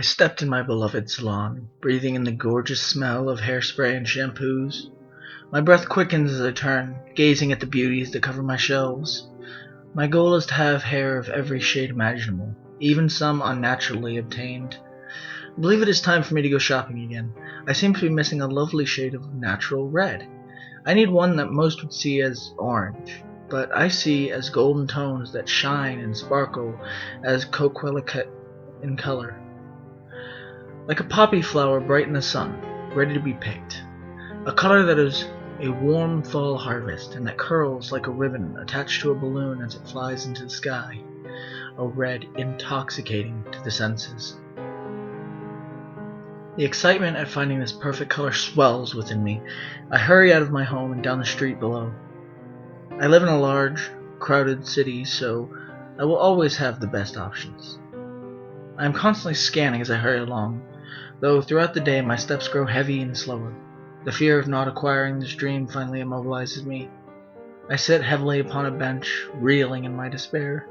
I stepped in my beloved salon, breathing in the gorgeous smell of hairspray and shampoos. My breath quickens as I turn, gazing at the beauties that cover my shelves. My goal is to have hair of every shade imaginable, even some unnaturally obtained. I believe it is time for me to go shopping again. I seem to be missing a lovely shade of natural red. I need one that most would see as orange, but I see as golden tones that shine and sparkle as coquelicot in color. Like a poppy flower bright in the sun, ready to be picked. A color that is a warm fall harvest and that curls like a ribbon attached to a balloon as it flies into the sky. A red intoxicating to the senses. The excitement at finding this perfect color swells within me. I hurry out of my home and down the street below. I live in a large, crowded city, so I will always have the best options. I am constantly scanning as I hurry along, though throughout the day my steps grow heavy and slower. The fear of not acquiring this dream finally immobilizes me. I sit heavily upon a bench, reeling in my despair.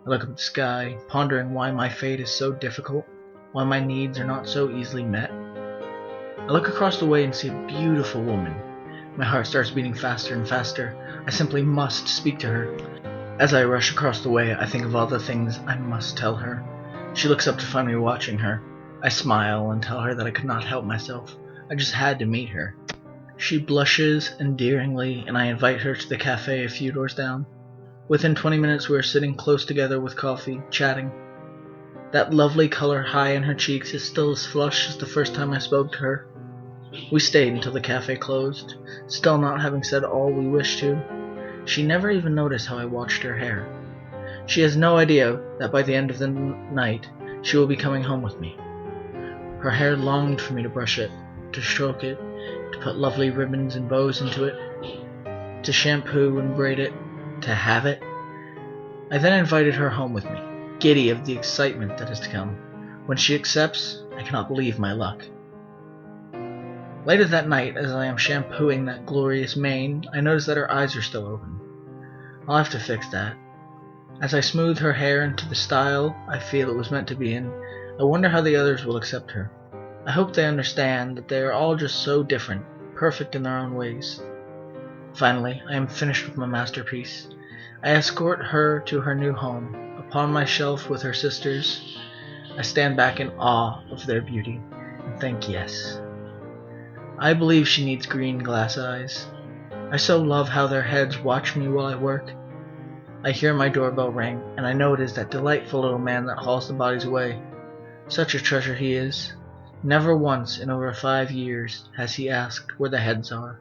I look up at the sky, pondering why my fate is so difficult, why my needs are not so easily met. I look across the way and see a beautiful woman. My heart starts beating faster and faster. I simply must speak to her. As I rush across the way, I think of all the things I must tell her. She looks up to find me watching her. I smile and tell her that I could not help myself. I just had to meet her. She blushes endearingly, and I invite her to the cafe a few doors down. Within 20 minutes we are sitting close together with coffee, chatting. That lovely color high in her cheeks is still as flushed as the first time I spoke to her. We stayed until the cafe closed, still not having said all we wished to. She never even noticed how I watched her hair. She has no idea that by the end of the night she will be coming home with me. Her hair longed for me to brush it, to stroke it, to put lovely ribbons and bows into it, to shampoo and braid it, to have it. I then invited her home with me, giddy of the excitement that is to come. When she accepts, I cannot believe my luck. Later that night, as I am shampooing that glorious mane, I notice that her eyes are still open. I'll have to fix that. As I smooth her hair into the style I feel it was meant to be in, I wonder how the others will accept her. I hope they understand that they are all just so different, perfect in their own ways. Finally, I am finished with my masterpiece. I escort her to her new home. Upon my shelf with her sisters, I stand back in awe of their beauty and think yes. I believe she needs green glass eyes. I so love how their heads watch me while I work. I hear my doorbell ring, and I know it is that delightful little man that hauls the bodies away. Such a treasure he is. Never once in over 5 years has he asked where the heads are.